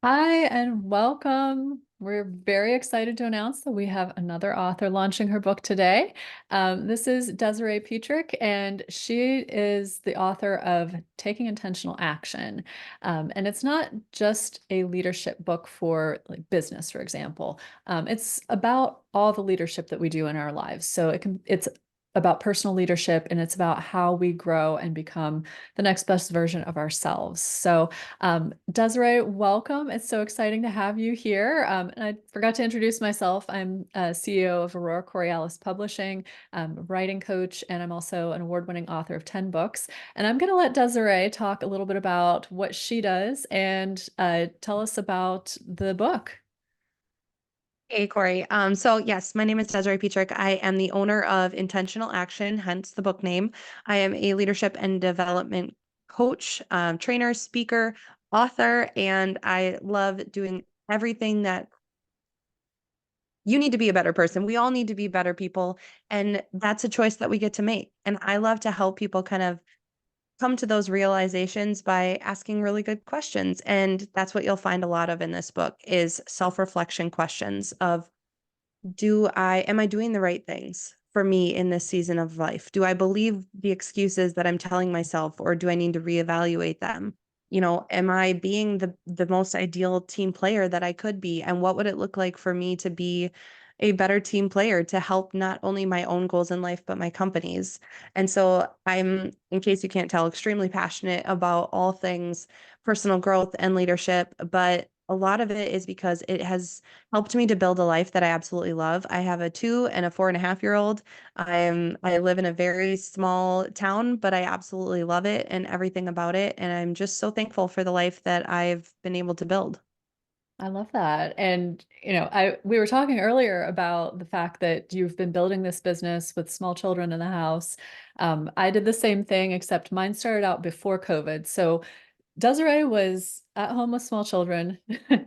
Hi and welcome. We're very excited to announce that we have another author launching her book today. This is Desiree Petrick, and she is the author of Taking Intentional Action. And it's not just a leadership book for like business, for example. It's about all the leadership that we do in our lives. So it's about personal leadership, and it's about how we grow and become the next best version of ourselves. So Desiree, welcome. It's so exciting to have you here. And I forgot to introduce myself. I'm CEO of Aurora Coriolis Publishing, a writing coach, and I'm also an award-winning author of 10 books. And I'm going to let Desiree talk a little bit about what she does and tell us about the book. Hey, Corey. So yes, my name is Desiree Petrick. I am the owner of Intentional Action, hence the book name. I am a leadership and development coach, trainer, speaker, author, and I love doing everything that you need to be a better person. We all need to be better people, and that's a choice that we get to make. And I love to help people kind of come to those realizations by asking really good questions. And that's what you'll find a lot of in this book is self-reflection questions of am I doing the right things for me in this season of life? Do I believe the excuses that I'm telling myself, or do I need to reevaluate them? Am I being the most ideal team player that I could be? And what would it look like for me to be a better team player to help not only my own goals in life, but my company's? And so I'm, in case you can't tell, extremely passionate about all things personal growth and leadership, but a lot of it is because it has helped me to build a life that I absolutely love. I have a 2 and a 4.5 year old. I live in a very small town, but I absolutely love it and everything about it. And I'm just so thankful for the life that I've been able to build. I love that. And, we were talking earlier about the fact that you've been building this business with small children in the house. I did the same thing, except mine started out before COVID. So Desiree was at home with small children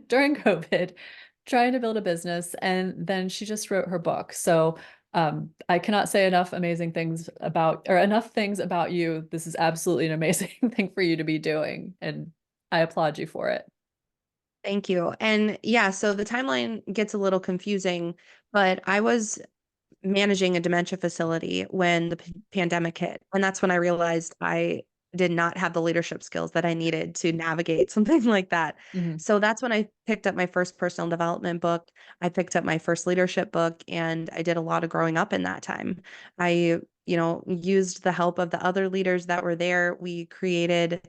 during COVID, trying to build a business, and then she just wrote her book. So I cannot say enough amazing things about, or enough things about you. This is absolutely an amazing thing for you to be doing, and I applaud you for it. Thank you. And yeah, so the timeline gets a little confusing, but I was managing a dementia facility when the pandemic hit. And that's when I realized I did not have the leadership skills that I needed to navigate something like that. Mhm. So that's when I picked up my first personal development book. I picked up my first leadership book, and I did a lot of growing up in that time. I, used the help of the other leaders that were there. We created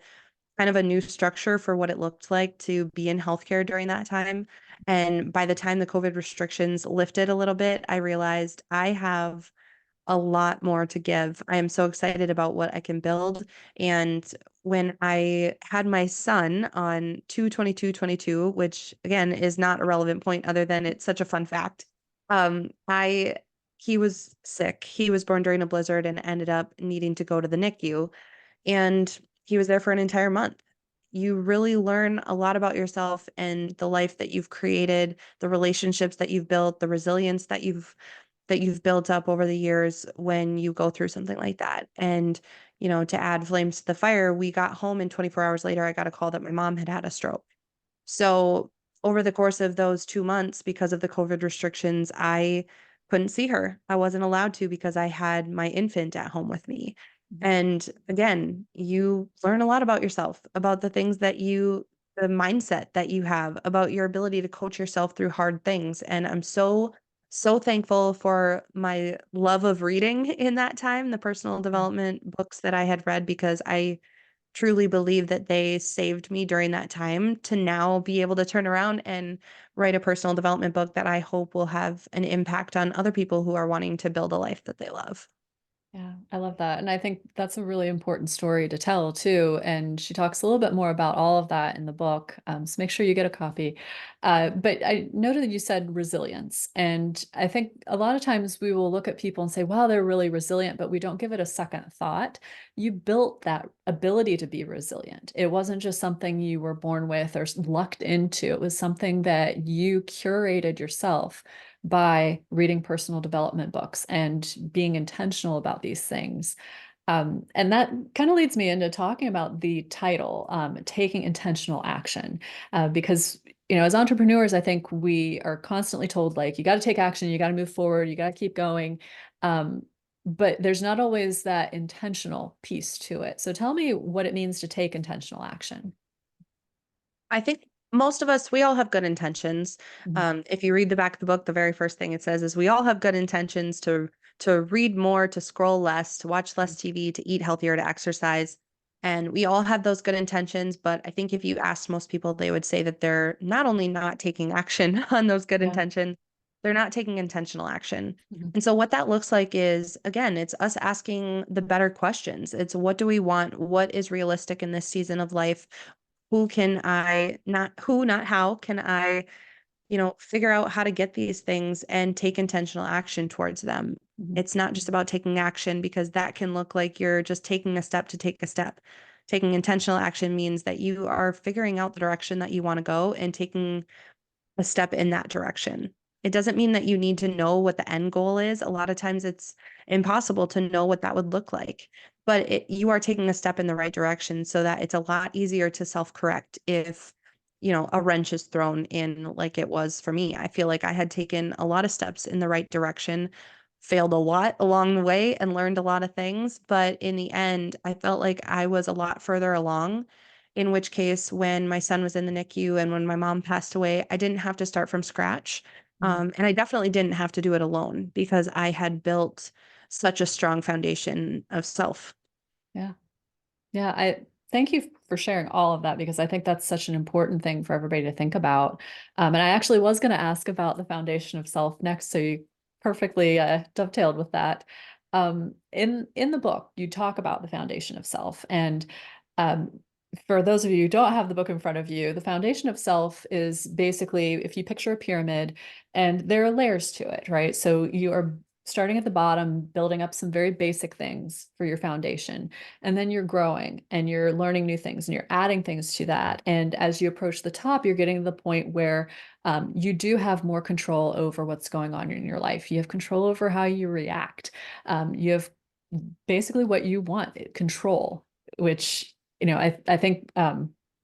kind of a new structure for what it looked like to be in healthcare during that time. And by the time the COVID restrictions lifted a little bit, I realized I have a lot more to give. I am so excited about what I can build. And when I had my son on 2/22/22, which again is not a relevant point other than it's such a fun fact. I He was sick. He was born during a blizzard and ended up needing to go to the NICU, and he was there for an entire month. You really learn a lot about yourself and the life that you've created, the relationships that you've built, the resilience that you've built up over the years when you go through something like that. And, to add flames to the fire, we got home and 24 hours later, I got a call that my mom had had a stroke. So over the course of those 2 months, because of the COVID restrictions, I couldn't see her. I wasn't allowed to because I had my infant at home with me. And again, you learn a lot about yourself, about the mindset that you have, about your ability to coach yourself through hard things. And I'm so thankful for my love of reading in that time, the personal development books that I had read, because I truly believe that they saved me during that time to now be able to turn around and write a personal development book that I hope will have an impact on other people who are wanting to build a life that they love. Yeah, I love that. And I think that's a really important story to tell too. And she talks a little bit more about all of that in the book. So make sure you get a copy. But I noted that you said resilience. And I think a lot of times we will look at people and say, wow, they're really resilient, but we don't give it a second thought. You built that ability to be resilient. It wasn't just something you were born with or lucked into. It was something that you curated yourself by reading personal development books and being intentional about these things. And that kind of leads me into talking about the title, Taking Intentional Action, because as entrepreneurs, I think we are constantly told like, you got to take action, you got to move forward, you got to keep going. Um, but there's not always that intentional piece to it. So tell me what it means to take intentional action. I think most of us, we all have good intentions. Mhm. If you read the back of the book, the very first thing it says is we all have good intentions to read more, to scroll less, to watch less TV, to eat healthier, to exercise. And we all have those good intentions, but I think if you asked most people, they would say that they're not only not taking action on those good Yeah. intentions, they're not taking intentional action. Mhm. And so what that looks like is, again, it's us asking the better questions. It's what do we want? What is realistic in this season of life? Who can I not who, not how can I, figure out how to get these things and take intentional action towards them. Mhm. It's not just about taking action because that can look like you're just taking a step to take a step. Taking intentional action means that you are figuring out the direction that you want to go and taking a step in that direction. It doesn't mean that you need to know what the end goal is. A lot of times it's impossible to know what that would look like, but you are taking a step in the right direction so that it's a lot easier to self-correct if, a wrench is thrown in like it was for me. I feel like I had taken a lot of steps in the right direction, failed a lot along the way and learned a lot of things, but in the end, I felt like I was a lot further along, in which case, when my son was in the NICU and when my mom passed away, I didn't have to start from scratch. Mhm. And I definitely didn't have to do it alone because I had built such a strong foundation of self. Yeah. Yeah, I thank you for sharing all of that because I think that's such an important thing for everybody to think about. And I actually was going to ask about the foundation of self next, so you perfectly dovetailed with that. In the book, you talk about the foundation of self, and um, for those of you who don't have the book in front of you, the foundation of self is basically if you picture a pyramid, and there are layers to it, right? So you are starting at the bottom, building up some very basic things for your foundation. And then you're growing and you're learning new things and you're adding things to that. And as you approach the top, you're getting to the point where you do have more control over what's going on in your life. You have control over how you react. You have basically what you want, control, which, I think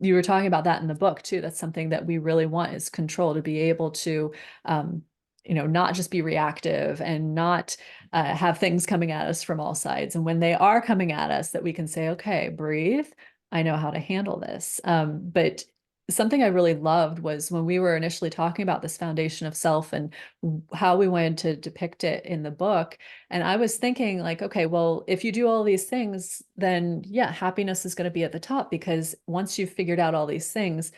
you were talking about that in the book too. That's something that we really want is control to be able to, um, not just be reactive and not have things coming at us from all sides. And when they are coming at us, that we can say, okay, breathe. I know how to handle this. But something I really loved was when we were initially talking about this foundation of self and how we wanted to depict it in the book. And I was thinking, like, okay, well, if you do all these things, then yeah, happiness is going to be at the top because once you've figured out all these things,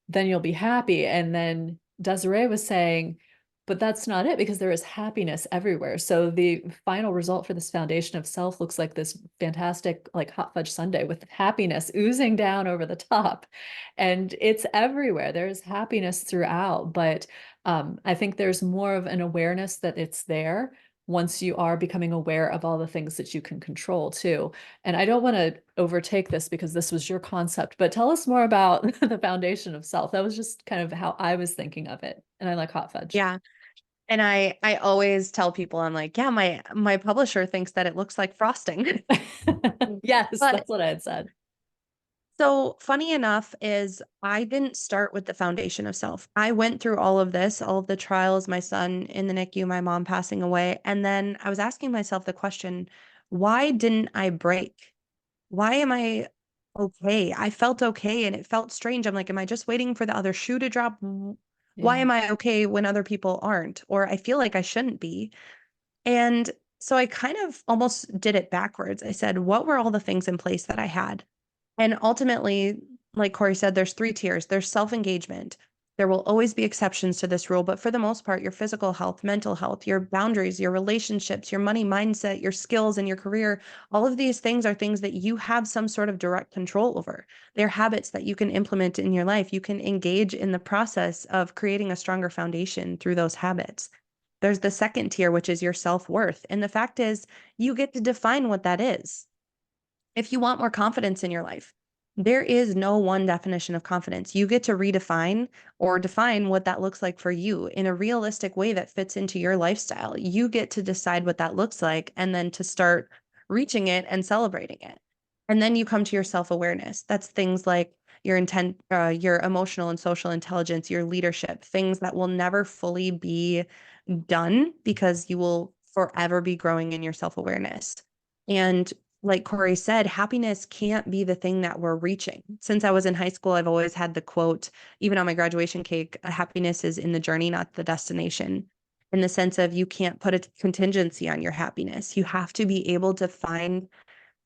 then you'll be happy. And then Desiree was saying, but that's not it because there is happiness everywhere. So the final result for this foundation of self looks like this fantastic, like hot fudge sundae with happiness oozing down over the top. And it's everywhere. There's happiness throughout. But I think there's more of an awareness that it's there once you are becoming aware of all the things that you can control too. And I don't want to overtake this because this was your concept, but tell us more about the foundation of self. That was just kind of how I was thinking of it. And I like hot fudge. Yeah. And I always tell people, I'm like, yeah, my publisher thinks that it looks like frosting. Yes, But that's what I had said. so funny enough is I didn't start with the foundation of self. I went through all of this, all of the trials, my son in the NICU, my mom passing away. And then I was asking myself the question, why didn't I break? Why am I okay? I felt okay and it felt strange. I'm like, am I just waiting for the other shoe to drop? Why Yeah. am I okay when other people aren't? Or I feel like I shouldn't be. And so I kind of almost did it backwards. I said, what were all the things in place that I had? And ultimately, like Corey said, there's three tiers. There's self-engagement. There will always be exceptions to this rule, but for the most part, your physical health, mental health, your boundaries, your relationships, your money mindset, your skills, and your career, all of these things are things that you have some sort of direct control over. They're habits that you can implement in your life. You can engage in the process of creating a stronger foundation through those habits. There's the second tier, which is your self-worth. And the fact is, you get to define what that is. If you want more confidence in your life, there is no one definition of confidence. You get to redefine or define what that looks like for you in a realistic way that fits into your lifestyle. You get to decide what that looks like and then to start reaching it and celebrating it. And then you come to your self awareness. That's things like your emotional and social intelligence, your leadership, things that will never fully be done because you will forever be growing in your self-awareness. And like Corey said, happiness can't be the thing that we're reaching. Since I was in high school, I've always had the quote, even on my graduation cake, happiness is in the journey, not the destination. In the sense of you can't put a contingency on your happiness. You have to be able to find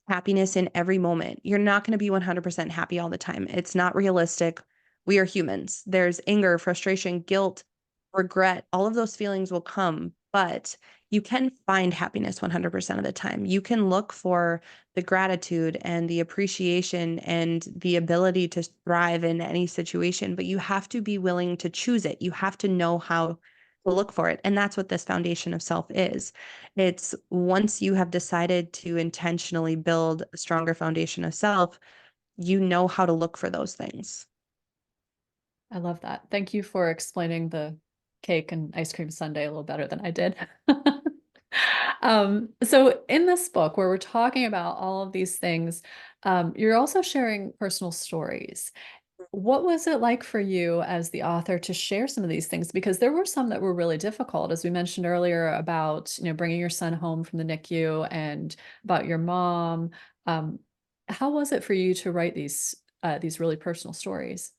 happiness in every moment. You're not going to be 100% happy all the time. It's not realistic. We are humans. There's anger, frustration, guilt, regret. All of those feelings will come, but you can find happiness 100% of the time. You can look for the gratitude and the appreciation and the ability to thrive in any situation, but you have to be willing to choose it. You have to know how to look for it. And that's what this foundation of self is. It's once you have decided to intentionally build a stronger foundation of self, you know how to look for those things. I love that. Thank you for explaining the cake and ice cream sundae a little better than I did. So in this book where we're talking about all of these things, you're also sharing personal stories. What was it like for you as the author to share some of these things? Because there were some that were really difficult, as we mentioned earlier about, bringing your son home from the NICU and about your mom. Um, how was it for you to write these really personal stories?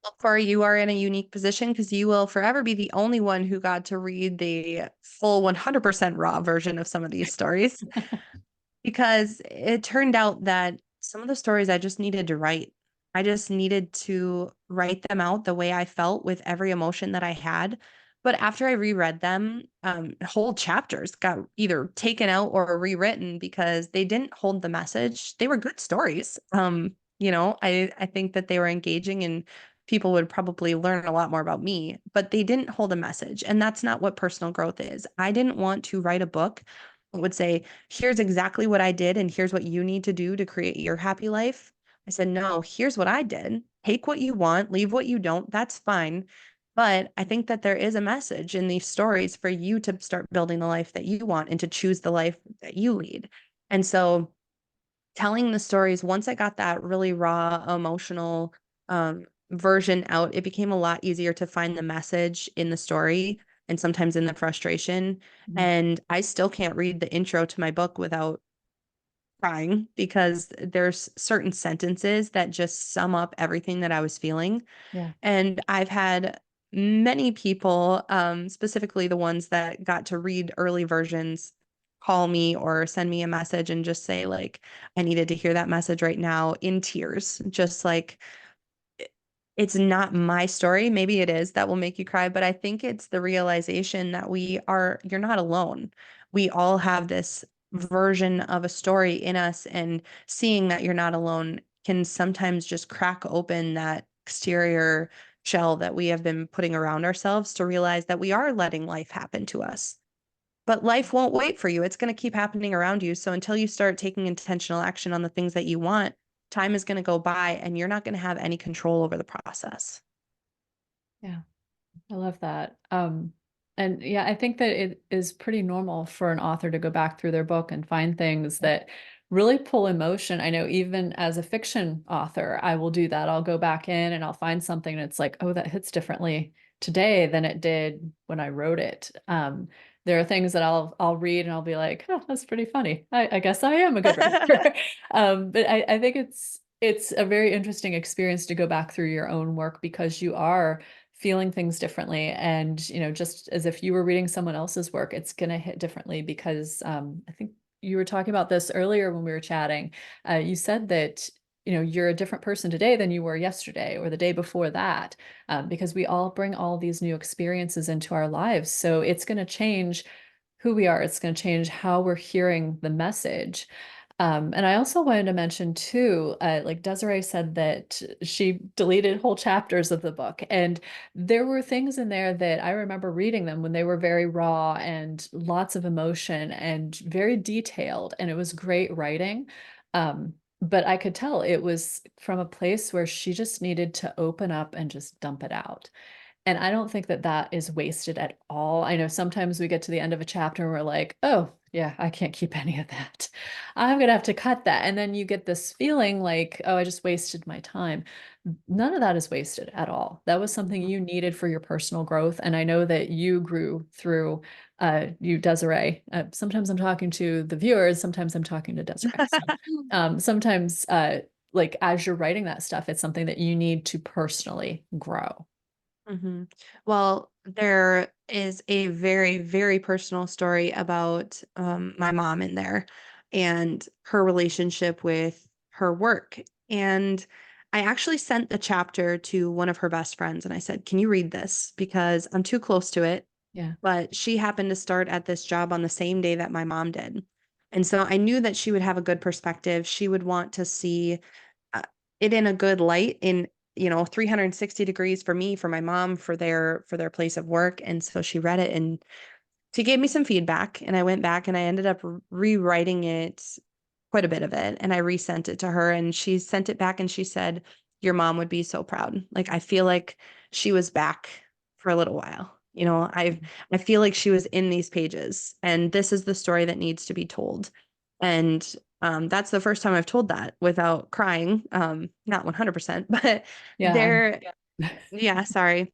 Well, Corey, you are in a unique position because you will forever be the only one who got to read the full 100% raw version of some of these stories. Because it turned out that some of the stories I just needed to write. I just needed to write them out the way I felt with every emotion that I had. But after I reread them, whole chapters got either taken out or rewritten because they didn't hold the message. They were good stories. I think that they were engaging and people would probably learn a lot more about me, but they didn't hold a message. And that's not what personal growth is. I didn't want to write a book that would say, here's exactly what I did, and here's what you need to do to create your happy life. I said, no, here's what I did. Take what you want, leave what you don't. That's fine. But I think that there is a message in these stories for you to start building the life that you want and to choose the life that you lead. And so telling the stories, once I got that really raw, emotional version out, it became a lot easier to find the message in the story and sometimes in the frustration. Mhm. And I still can't read the intro to my book without crying because there's certain sentences that just sum up everything that I was feeling. Yeah. And I've had many people, specifically the ones that got to read early versions, call me or send me a message and just say, like, I needed to hear that message right now in tears. Just like, it's not my story. Maybe it is that will make you cry, but I think it's the realization that you're not alone. We all have this version of a story in us, and seeing that you're not alone can sometimes just crack open that exterior shell that we have been putting around ourselves to realize that we are letting life happen to us. But life won't wait for you. It's going to keep happening around you. So until you start taking intentional action on the things that you want, time is going to go by and you're not going to have any control over the process. Yeah. I love that. And yeah, I think that it is pretty normal for an author to go back through their book and find things that really pull emotion. I know even as a fiction author, I will do that. I'll go back in and I'll find something and it's like, oh, that hits differently today than it did when I wrote it. There are things that I'll read and I'll be like, oh, that's pretty funny. I guess I am a good writer. But I think it's a very interesting experience to go back through your own work because you are feeling things differently. And, just as if you were reading someone else's work, it's going to hit differently because I think you were talking about this earlier when we were chatting. You said that, you're a different person today than you were yesterday or the day before that, because we all bring all these new experiences into our lives. So it's going to change who we are. It's going to change how we're hearing the message. And I also wanted to mention too, like Desiree said that she deleted whole chapters of the book, and there were things in there that I remember reading them when they were very raw and lots of emotion and very detailed, and it was great writing. But I could tell it was from a place where she just needed to open up and just dump it out. And I don't think that that is wasted at all. I know sometimes we get to the end of a chapter and we're like, oh, Yeah, I can't keep any of that. I'm gonna have to cut that. And then you get this feeling like, oh, I just wasted my time. None of that is wasted at all. That was something you needed for your personal growth. And I know that you grew through you, Desiree. Sometimes I'm talking to the viewers, sometimes I'm talking to Desiree. So sometimes like as you're writing that stuff, it's something that you need to personally grow. hmm Well, there is a very, very personal story about my mom in there and her relationship with her work. And I actually sent the chapter to one of her best friends and I said, "Can you read this? Because I'm too close to it." Yeah. But she happened to start at this job on the same day that my mom did. And so I knew that she would have a good perspective. She would want to see uh, it in a good light in 360 degrees for me, for my mom, for their place of work. And so she read it and she gave me some feedback and I went back and I ended up rewriting it, quite a bit of it, and I resent it to her and she sent it back and she said, "Your mom would be so proud." Like I feel like she was back for a little while. I feel like she was in these pages and this is the story that needs to be told. And that's the first time I've told that without crying. Not 100%, but Yeah. there, yeah, sorry.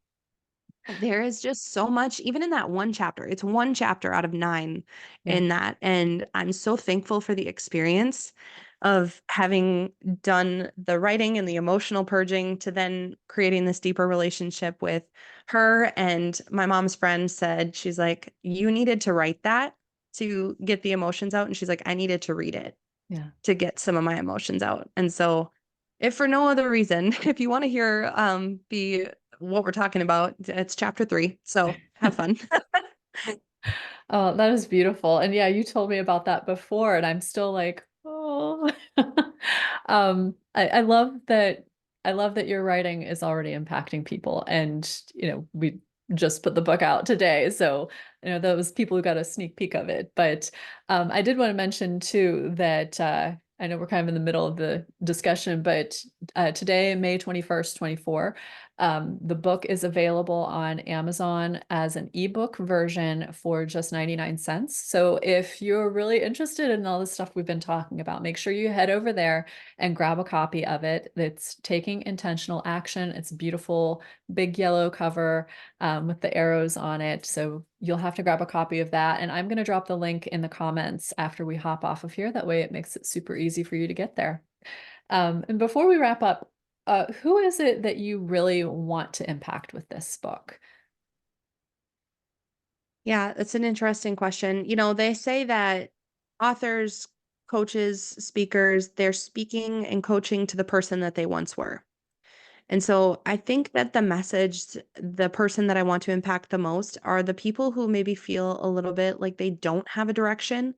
There is just so much, even in that one chapter. It's one chapter out of 9 Yeah. in that. And I'm so thankful for the experience of having done the writing and the emotional purging to then creating this deeper relationship with her. And my mom's friend said, she's like, "You needed to write that to get the emotions out." And she's like, "I needed to read it Yeah. to get some of my emotions out." And so, if for no other reason, if you want to hear be what we're talking about, it's chapter 3. So have fun. Oh, that is beautiful. And yeah, you told me about that before, and I'm still like, oh. I love that. I love that your writing is already impacting people. And, we just put the book out today. So, those people who got a sneak peek of it. But I did want to mention too that I know we're kind of in the middle of the discussion, but today, May 21st, 24, the book is available on Amazon as an ebook version for just 99 cents. So if you're really interested in all the stuff we've been talking about, make sure you head over there and grab a copy of it. It's Taking Intentional Action. It's a beautiful big yellow cover with the arrows on it. So you'll have to grab a copy of that. And I'm going to drop the link in the comments after we hop off of here. That way it makes it super easy for you to get there. And before we wrap up, who is it that you really want to impact with this book? Yeah, that's an interesting question. They say that authors, coaches, speakers, they're speaking and coaching to the person that they once were. And so I think that the person that I want to impact the most are the people who maybe feel a little bit like they don't have a direction,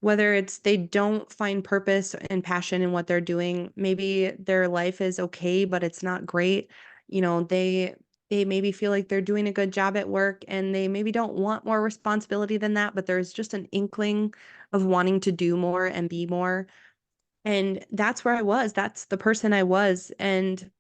whether it's they don't find purpose and passion in what they're doing. Maybe their life is okay, but it's not great. They maybe feel like they're doing a good job at work and they maybe don't want more responsibility than that, but there's just an inkling of wanting to do more and be more. And that's where I was. That's the person I was. And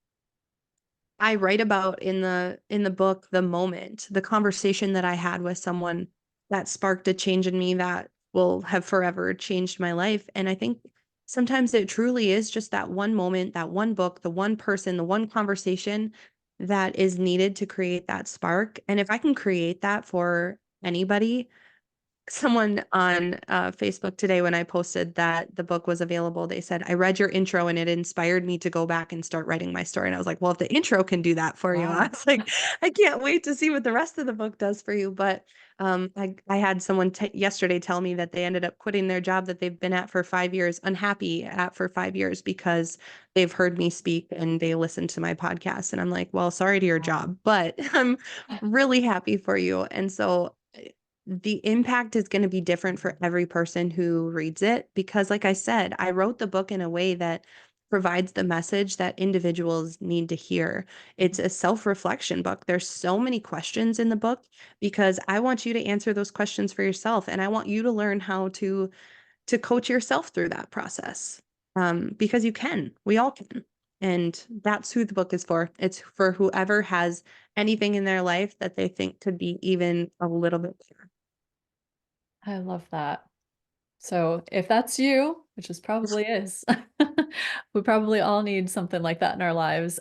I write about in the book the moment, the conversation that I had with someone that sparked a change in me that will have forever changed my life. And I think sometimes it truly is just that one moment, that one book, the one person, the one conversation that is needed to create that spark. And if I can create that for anybody, someone on Facebook today, when I posted that the book was available, they said, "I read your intro and it inspired me to go back and start writing my story." And I was like, well, if the intro can do that for you, I Wow. was like, I can't wait to see what the rest of the book does for you. But I had someone yesterday tell me that they ended up quitting their job that they've been at for 5 years, unhappy at for 5 years, because they've heard me speak and they listened to my podcast. And I'm like, well, sorry to your Wow. job, but I'm really happy for you. And so the impact is going to be different for every person who reads it because, like I said, I wrote the book in a way that provides the message that individuals need to hear. It's a self-reflection book. There's so many questions in the book because I want you to answer those questions for yourself and I want you to learn how to coach yourself through that process. Because you can. We all can. And that's who the book is for. It's for whoever has anything in their life that they think could be even a little bit better. I love that. So if that's you, which is probably is, we probably all need something like that in our lives.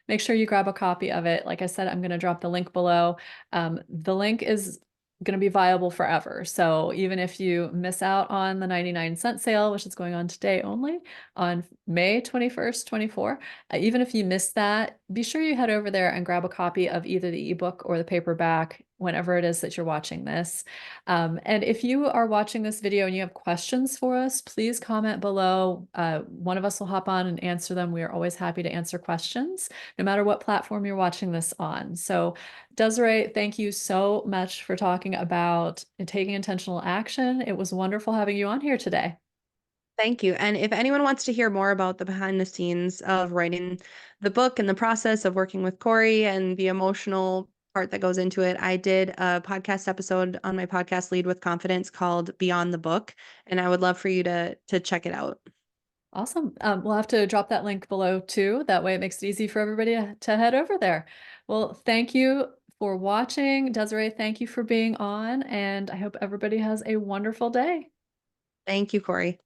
Make sure you grab a copy of it. Like I said, I'm going to drop the link below. The link is going to be viable forever. So even if you miss out on the 99-cent sale, which is going on today only on May 21st, 24, even if you missed that, be sure you head over there and grab a copy of either the ebook or the paperback whenever it is that you're watching this. And if you are watching this video and you have questions for us, please comment below. One of us will hop on and answer them. We are always happy to answer questions, no matter what platform you're watching this on. So Desiree, thank you so much for talking about taking intentional action. It was wonderful having you on here today. Thank you. And if anyone wants to hear more about the behind the scenes of writing the book and the process of working with Corey and the emotional part that goes into it, I did a podcast episode on my podcast Lead with Confidence called Beyond the Book, and I would love for you to check it out. Awesome. We'll have to drop that link below too. That way it makes it easy for everybody to head over there. Well, thank you for watching. Desiree, thank you for being on, and I hope everybody has a wonderful day. Thank you, Corey.